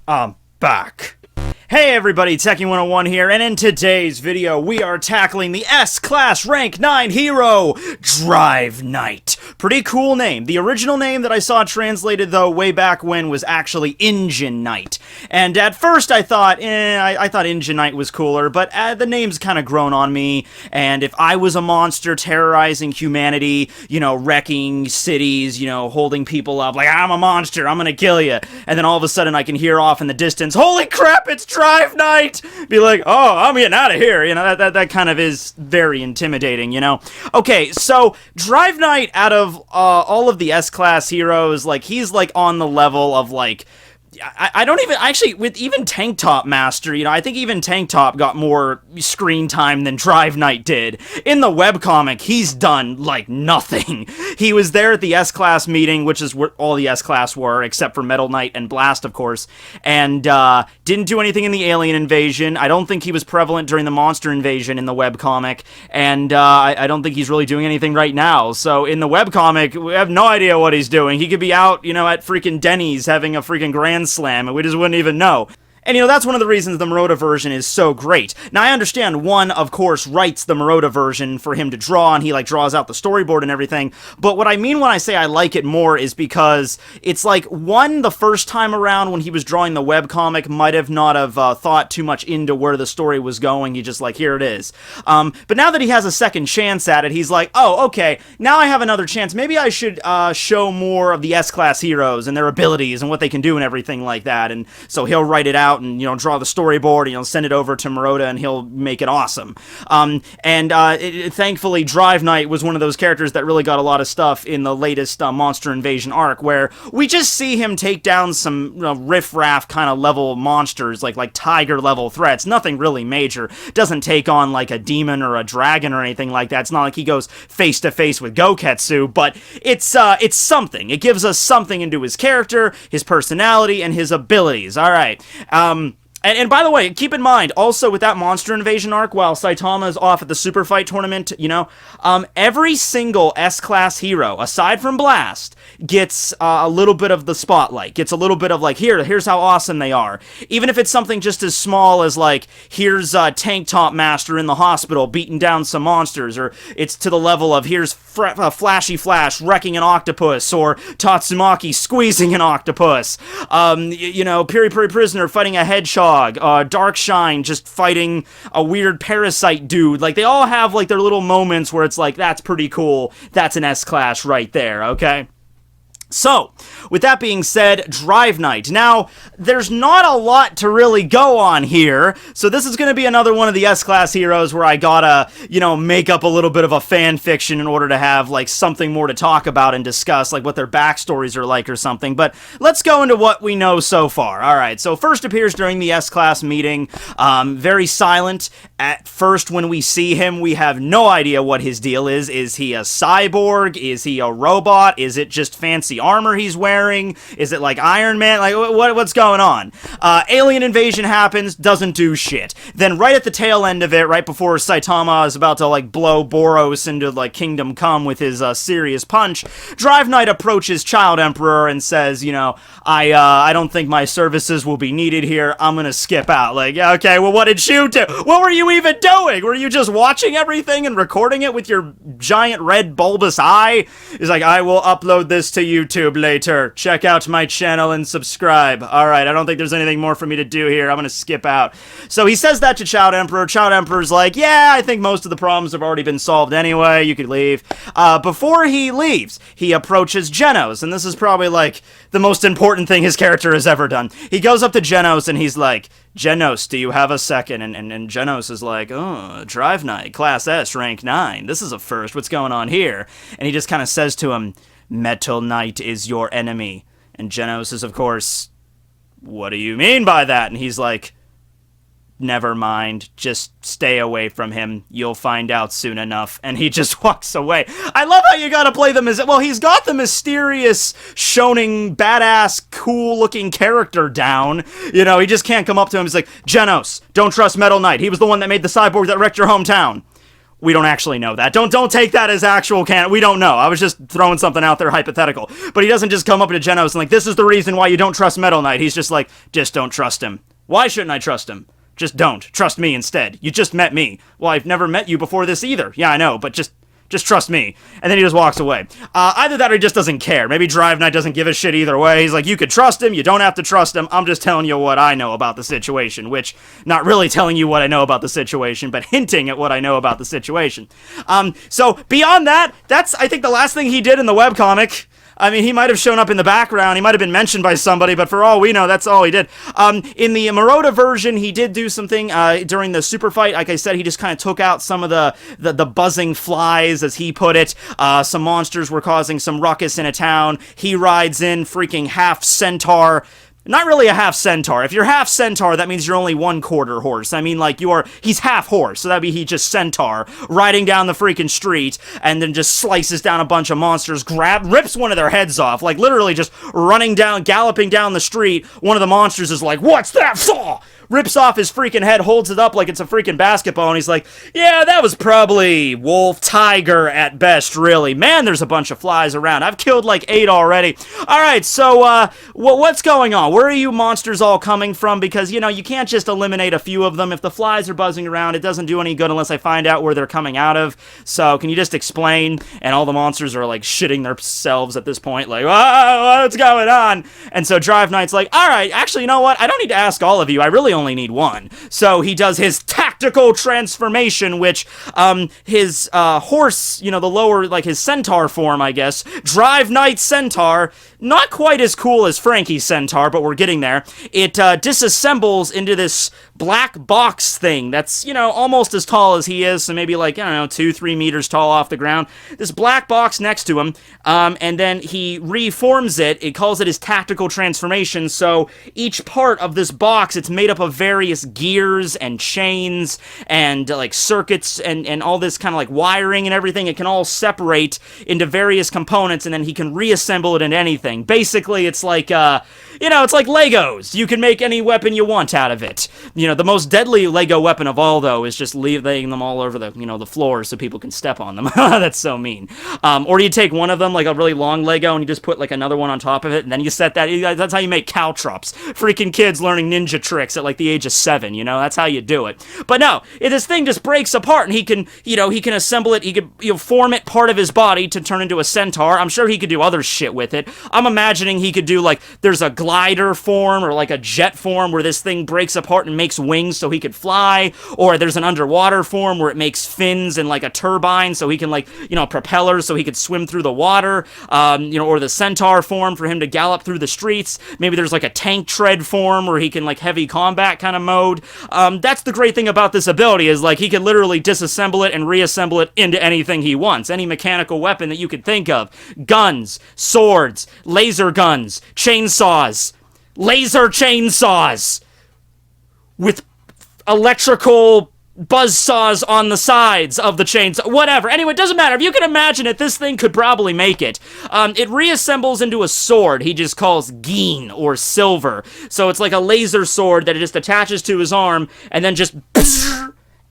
I'm back. Hey everybody, Tekking101 here, and in today's video, we are tackling the S-Class Rank 9 hero, Drive Knight. Pretty cool name. The original name that I saw translated, though, way back when was actually Engine Knight. And at first I thought, I thought Engine Knight was cooler, but the name's kind of grown on me, and if I was a monster terrorizing humanity, you know, wrecking cities, you know, holding people up, like, I'm a monster, I'm gonna kill you, and then all of a sudden I can hear off in the distance, holy crap, it's Drive Knight! Be like, oh, I'm getting out of here, you know, that kind of is very intimidating, you know? Okay, so, Drive Knight, out of all of the S-Class heroes, like, he's, like, on the level of, like, I don't even, actually, with even Tank Top Master, you know, I think even Tank Top got more screen time than Drive Knight did. In the webcomic, he's done, like, nothing. He was there at the S-Class meeting, which is where all the S-Class were, except for Metal Knight and Blast, of course, and didn't do anything in the Alien Invasion. I don't think he was prevalent during the Monster Invasion in the webcomic, and I don't think he's really doing anything right now. So, in the webcomic, we have no idea what he's doing. He could be out, you know, at freaking Denny's having a freaking Grand Slam, and we just wouldn't even know. And, you know, that's one of the reasons the Murata version is so great. Now, I understand one, of course, writes the Murata version for him to draw, and he, like, draws out the storyboard and everything, but what I mean when I say I like it more is because it's, like, one, the first time around when he was drawing the webcomic might have not have thought too much into where the story was going. He just, like, here it is. But now that he has a second chance at it, he's like, oh, okay, now I have another chance. Maybe I should show more of the S-Class heroes and their abilities and what they can do and everything like that, and so he'll write it out and, you know, draw the storyboard, and, you know, send it over to Murata, and he'll make it awesome. Thankfully, Drive Knight was one of those characters that really got a lot of stuff in the latest Monster Invasion arc, where we just see him take down some, you know, riff-raff kind of level monsters, like tiger-level threats. Nothing really major. Doesn't take on, like, a demon or a dragon or anything like that. It's not like he goes face-to-face with Goketsu, but it's something. It gives us something into his character, his personality, and his abilities. Alright, and by the way, keep in mind, also with that Monster Invasion arc, while Saitama's off at the Super Fight tournament, you know, every single S-Class hero, aside from Blast, gets a little bit of the spotlight, gets a little bit of, like, here's how awesome they are. Even if it's something just as small as, like, here's Tank Top Master in the hospital beating down some monsters, or it's to the level of here's Flashy Flash wrecking an octopus, or Tatsumaki squeezing an octopus, you know, Piri Piri Prisoner fighting a hedgehog, Darkshine just fighting a weird parasite dude. Like, they all have, like, their little moments where it's like, that's pretty cool, that's an S-Class right there, okay? So, with that being said, Drive Knight. Now, there's not a lot to really go on here, so this is going to be another one of the S-Class heroes where I gotta, you know, make up a little bit of a fan fiction in order to have, like, something more to talk about and discuss, like what their backstories are like or something, but let's go into what we know so far. Alright, so first appears during the S-Class meeting, very silent. At first, when we see him, we have no idea what his deal is. Is he a cyborg? Is he a robot? Is it just fancy armor he's wearing? Is it like Iron Man? Like, what's going on? Alien Invasion happens, doesn't do shit. Then right at the tail end of it, right before Saitama is about to, like, blow Boros into, like, Kingdom Come with his serious punch, Drive Knight approaches Child Emperor and says, you know, I don't think my services will be needed here, I'm gonna skip out. Like, yeah, okay, well, what did you do? What were you even doing? Were you just watching everything and recording it with your giant red bulbous eye? He's like, I will upload this to YouTube later. Check out my channel and subscribe. Alright, I don't think there's anything more for me to do here. I'm gonna skip out. So he says that to Child Emperor. Child Emperor's like, yeah, I think most of the problems have already been solved anyway. You could leave. Before he leaves, he approaches Genos, and this is probably, like, the most important thing his character has ever done. He goes up to Genos and he's like, Genos, do you have a second? And Genos is like, oh, Drive Knight, Class S, Rank 9. This is a first. What's going on here? And he just kind of says to him, Metal Knight is your enemy. And Genos is, of course, what do you mean by that? And he's like, never mind, just stay away from him, you'll find out soon enough, and he just walks away. I love how you gotta play them as, well, he's got the mysterious, shoning, badass, cool-looking character down, you know, he just can't come up to him, he's like, Genos, don't trust Metal Knight, he was the one that made the cyborg that wrecked your hometown. We don't actually know that. Don't take that as actual canon. We don't know. I was just throwing something out there hypothetical. But he doesn't just come up to Genos and like, this is the reason why you don't trust Metal Knight. He's just like, just don't trust him. Why shouldn't I trust him? Just don't. Trust me instead. You just met me. Well, I've never met you before this either. Yeah, I know, but just trust me. And then he just walks away. Either that or he just doesn't care. Maybe Drive Knight doesn't give a shit either way. He's like, you could trust him, you don't have to trust him. I'm just telling you what I know about the situation, which, not really telling you what I know about the situation, but hinting at what I know about the situation. So, beyond that, that's, I think, the last thing he did in the webcomic. I mean, he might have shown up in the background, he might have been mentioned by somebody, but for all we know, that's all he did. In the Maroda version, he did do something during the super fight. Like I said, he just kind of took out some of the buzzing flies, as he put it. Some monsters were causing some ruckus in a town. He rides in, freaking half centaur. Not really a half centaur. If you're half centaur, that means you're only 1/4 horse. I mean, like, he's half horse, so that'd be he just centaur, riding down the freaking street, and then just slices down a bunch of monsters, rips one of their heads off, like, literally just running down, galloping down the street. One of the monsters is like, what's that for? Rips off his freaking head, holds it up like it's a freaking basketball, and he's like, yeah, that was probably wolf, tiger at best, really. Man, there's a bunch of flies around. I've killed like 8 already. Alright, so, what's going on? Where are you monsters all coming from? Because, you know, you can't just eliminate a few of them. If the flies are buzzing around, it doesn't do any good unless I find out where they're coming out of. So, can you just explain? And all the monsters are, like, shitting themselves at this point, like, oh, what's going on? And so Drive Knight's like, alright, actually, you know what? I don't need to ask all of you. I really only need one. So he does his tactical transformation, which his horse, you know, the lower, like his centaur form, I guess, Drive Knight Centaur, not quite as cool as Frankie's Centaur, but we're getting there. It disassembles into this black box thing that's, you know, almost as tall as he is, so maybe like, I don't know, 2-3 meters tall off the ground. This black box next to him, and then he reforms it. It calls it his tactical transformation, so each part of this box, it's made up of various gears and chains and like circuits and all this kind of like wiring and everything. It can all separate into various components, and then he can reassemble it into anything. Basically, it's like, you know, it's like Legos. You can make any weapon you want out of it. You know, the most deadly Lego weapon of all, though, is just laying them all over the, you know, the floor so people can step on them. That's so mean. Or you take one of them, like a really long Lego, and you just put like another one on top of it, and then you set that. That's how you make caltrops. Freaking kids learning ninja tricks at like the age of 7, you know? That's how you do it. But no, this thing just breaks apart, and he can, you know, he can assemble it, he can, you know, form it part of his body to turn into a centaur. I'm sure he could do other shit with it. I'm imagining he could do, like, there's a glider form or like a jet form where this thing breaks apart and makes wings so he could fly, or there's an underwater form where it makes fins and like a turbine so he can, like, you know, propellers so he could swim through the water, you know, or the centaur form for him to gallop through the streets. Maybe there's like a tank tread form where he can, like, heavy combat kind of mode. That's the great thing about this ability, is like he can literally disassemble it and reassemble it into anything he wants. Any mechanical weapon that you could think of. Guns, swords, laser guns, chainsaws, laser chainsaws with electrical buzzsaws on the sides of the chains, whatever. Anyway, it doesn't matter. If you can imagine it, this thing could probably make it. It reassembles into a sword he just calls Geen, or Silver. So it's like a laser sword that it just attaches to his arm, and then just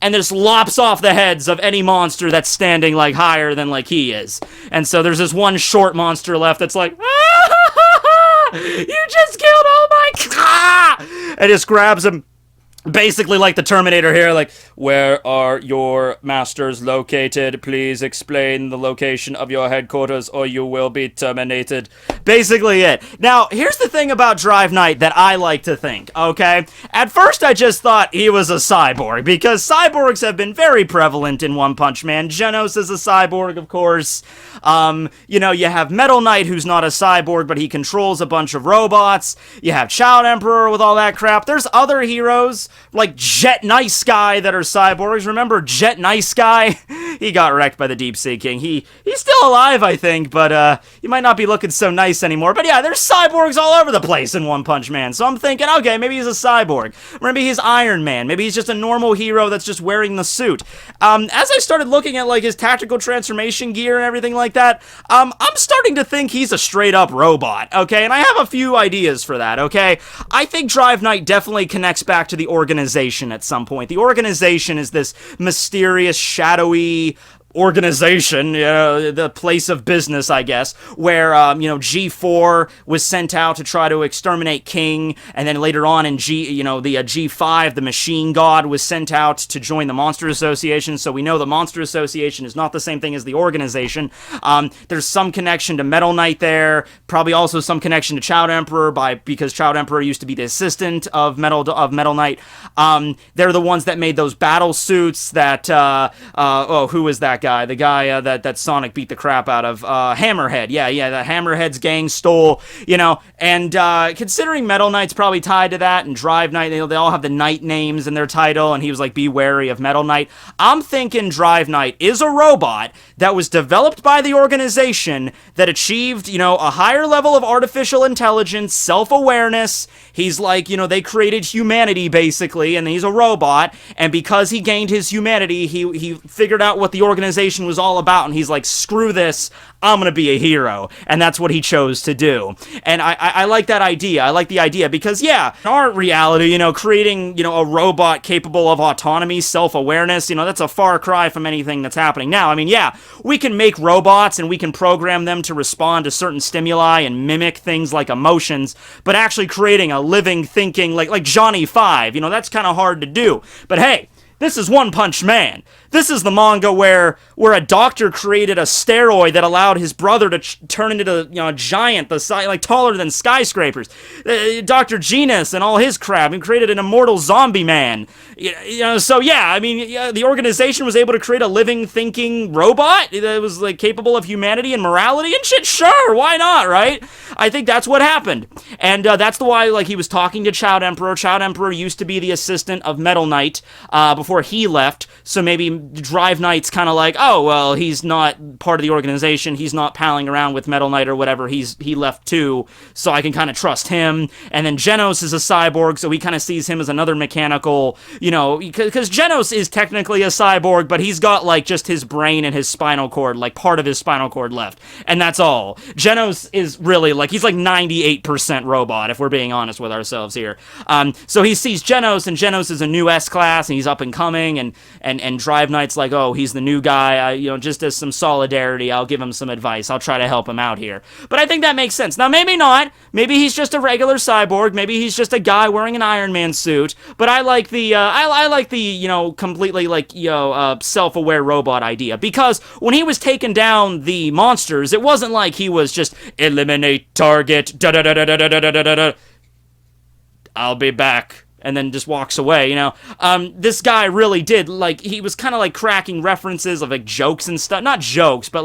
and just lops off the heads of any monster that's standing, like, higher than, like, he is. And so there's this one short monster left that's like, you just killed all my... And just grabs him, basically like the Terminator here, like, where are your masters located? Please explain the location of your headquarters or you will be terminated. Basically it. Now, here's the thing about Drive Knight that I like to think, okay? At first, I just thought he was a cyborg, because cyborgs have been very prevalent in One Punch Man. Genos is a cyborg, of course. You know, you have Metal Knight, who's not a cyborg, but he controls a bunch of robots. You have Child Emperor with all that crap. There's other heroes, like Jet Nice Guy, that are cyborgs. Remember Jet Nice Guy? He got wrecked by the Deep Sea King. He's still alive, I think, but he might not be looking so nice anymore. But yeah, there's cyborgs all over the place in One Punch Man. So I'm thinking, okay, maybe he's a cyborg. Maybe he's Iron Man. Maybe he's just a normal hero that's just wearing the suit. As I started looking at, like, his tactical transformation gear and everything like that, I'm starting to think he's a straight-up robot, okay? And I have a few ideas for that, okay? I think Drive Knight definitely connects back to the organization at some point. The organization is this mysterious, shadowy organization, the place of business, I guess, where, G4 was sent out to try to exterminate King, and then later on in G5, the Machine God was sent out to join the Monster Association, so we know the Monster Association is not the same thing as the organization. There's some connection to Metal Knight there, probably also some connection to Child Emperor, because Child Emperor used to be the assistant of Metal Knight. They're the ones that made those battle suits that, who was that guy? The guy that Sonic beat the crap out of, Hammerhead. Yeah, the Hammerhead's gang stole, and considering Metal Knight's probably tied to that, and Drive Knight, they all have the Knight names in their title, and he was like, be wary of Metal Knight. I'm thinking Drive Knight is a robot that was developed by the organization that achieved, a higher level of artificial intelligence, self-awareness. He's like, they created humanity, basically, and he's a robot, and because he gained his humanity, he figured out what the organization was all about, and he's like, screw this, I'm gonna be a hero, and that's what he chose to do. And I like that idea. I like the idea because, yeah, in our reality, creating, a robot capable of autonomy, self-awareness, that's a far cry from anything that's happening now. I mean, yeah, we can make robots and we can program them to respond to certain stimuli and mimic things like emotions, but actually creating a living, thinking, like Johnny Five, that's kind of hard to do. But hey, this is One Punch Man. This is the manga where a doctor created a steroid that allowed his brother to turn into a giant, the size taller than skyscrapers. Dr. Genus and all his crap, and created an immortal zombie man. So yeah, I mean, the organization was able to create a living, thinking robot that was capable of humanity and morality and shit. Sure, why not, right? I think that's what happened, and that's the why he was talking to Child Emperor. Child Emperor used to be the assistant of Metal Knight before he left. So maybe Drive Knight's kind of like, oh, well, he's not part of the organization, he's not palling around with Metal Knight or whatever, he left too, so I can kind of trust him. And then Genos is a cyborg, so he kind of sees him as another mechanical, because Genos is technically a cyborg, but he's got just his brain and his spinal cord, part of his spinal cord left, and that's all. Genos is really he's 98% robot, if we're being honest with ourselves here. So he sees Genos, and Genos is a new S-class, and he's up and coming, and Drive Knight's like, oh, he's the new guy, just as some solidarity, I'll give him some advice, I'll try to help him out here. But I think that makes sense. Now, maybe not, maybe he's just a regular cyborg, maybe he's just a guy wearing an Iron Man suit, but I like the, completely, self-aware robot idea, because when he was taking down the monsters, it wasn't like he was just, eliminate target, da-da-da-da-da-da-da-da-da, I'll be back, and then just walks away, this guy really did, he was kind of cracking references of jokes and stuff, not jokes, but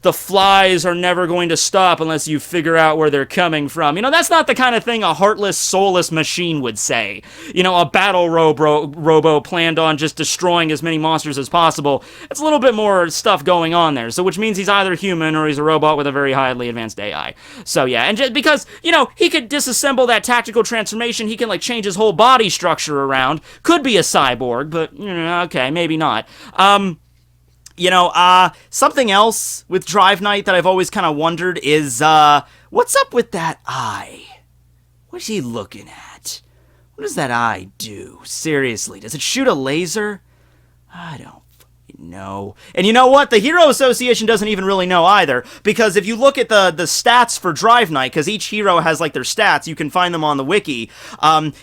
the flies are never going to stop unless you figure out where they're coming from. That's not the kind of thing a heartless, soulless machine would say. A battle robo planned on just destroying as many monsters as possible. It's a little bit more stuff going on there, so which means he's either human or he's a robot with a very highly advanced AI. So yeah, and just because, he could disassemble that tactical transformation, he can change his whole body structure around. Could be a cyborg, but okay, maybe not. Something else with Drive Knight that I've always kind of wondered is what's up with that eye? What's he looking at? What does that eye do? Seriously, does it shoot a laser? I don't know. And you know what? The Hero Association doesn't even really know either, because if you look at the stats for Drive Knight, because each hero has their stats, you can find them on the wiki,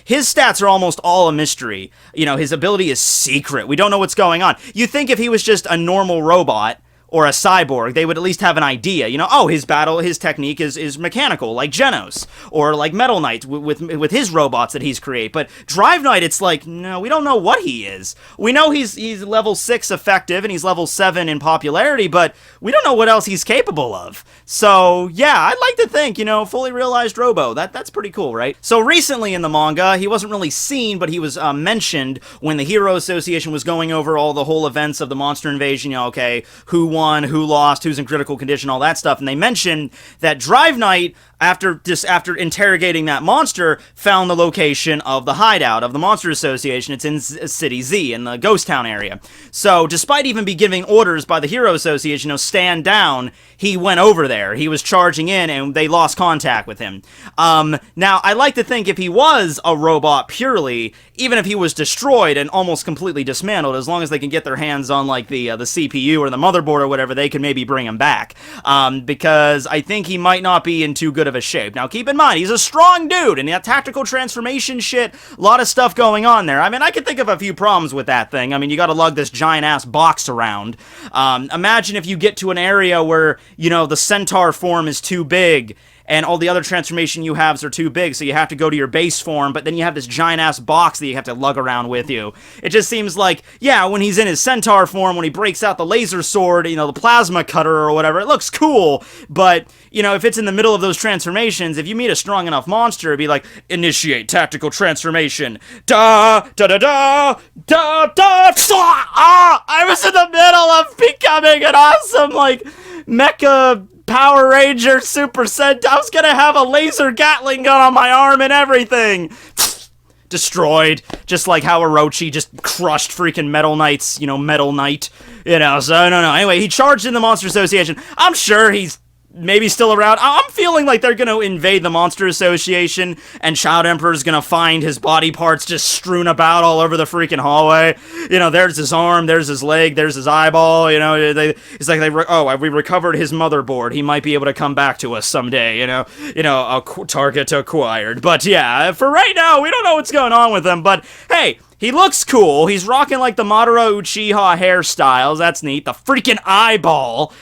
his stats are almost all a mystery. His ability is secret. We don't know what's going on. You think if he was just a normal robot, or a cyborg, they would at least have an idea, his technique is mechanical, like Genos, or like Metal Knight with his robots that he's created. But Drive Knight, it's no, we don't know what he is. We know he's level 6 effective, and he's level 7 in popularity, but we don't know what else he's capable of. So, yeah, I'd like to think, fully realized robo, that's pretty cool, right? So recently in the manga, he wasn't really seen, but he was mentioned when the Hero Association was going over all the whole events of the monster invasion, who won, who lost, who's in critical condition, all that stuff, and they mentioned that Drive Knight after interrogating that monster, found the location of the hideout of the Monster Association. It's in City Z, in the Ghost Town area. So, despite even be giving orders by the Hero Association, stand down, he went over there. He was charging in, and they lost contact with him. Now, I like to think if he was a robot purely, even if he was destroyed and almost completely dismantled, as long as they can get their hands on, like, the CPU or the motherboard or whatever, they can maybe bring him back. Because I think he might not be in too good of a shape. Now, keep in mind, he's a strong dude, and that tactical transformation shit, a lot of stuff going on there. I mean, I can think of a few problems with that thing. I mean, you gotta lug this giant-ass box around. Imagine if you get to an area where, the centaur form is too big, and all the other transformation you have are too big, so you have to go to your base form, but then you have this giant-ass box that you have to lug around with you. It just seems like, yeah, when he's in his centaur form, when he breaks out the laser sword, the plasma cutter or whatever, it looks cool, but, if it's in the middle of those transformations, if you meet a strong enough monster, it'd be like, initiate tactical transformation. Da-da-da-da-da, da-da, I was in the middle of becoming an awesome, mecha Power Ranger Super Sentai. I was gonna have a laser Gatling gun on my arm and everything. Destroyed. Just like how Orochi just crushed freaking Metal Knight's, Metal Knight. So, I don't know. Anyway, he charged in the Monster Association. I'm sure he's maybe still around. I'm feeling like they're gonna invade the Monster Association, and Child Emperor's gonna find his body parts just strewn about all over the freaking hallway. There's his arm, there's his leg, there's his eyeball. It's like we recovered his motherboard. He might be able to come back to us someday. A target acquired. But yeah, for right now, we don't know what's going on with him. But hey, he looks cool. He's rocking like the Madara Uchiha hairstyles. That's neat. The freaking eyeball.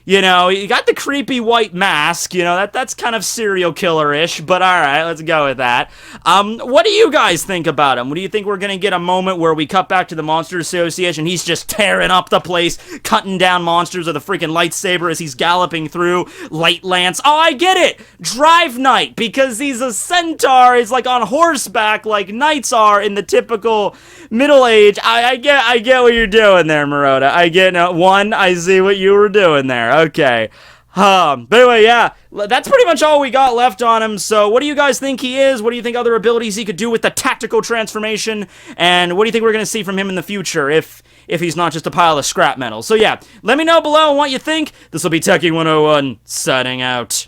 You got the creepy white mask, that's kind of serial killer-ish, but alright, let's go with that. What do you guys think about him? What do you think we're gonna get a moment where we cut back to the Monster Association, he's just tearing up the place, cutting down monsters with a freaking lightsaber as he's galloping through, light lance, oh, I get it! Drive Knight, because he's a centaur, he's like on horseback like knights are in the typical middle age. I get what you're doing there, Maroda. I see what you were doing there. Okay. But anyway, yeah, that's pretty much all we got left on him. So what do you guys think he is? What do you think other abilities he could do with the tactical transformation? And what do you think we're going to see from him in the future if he's not just a pile of scrap metal? So yeah, let me know below what you think. This will be Tekking101 signing out.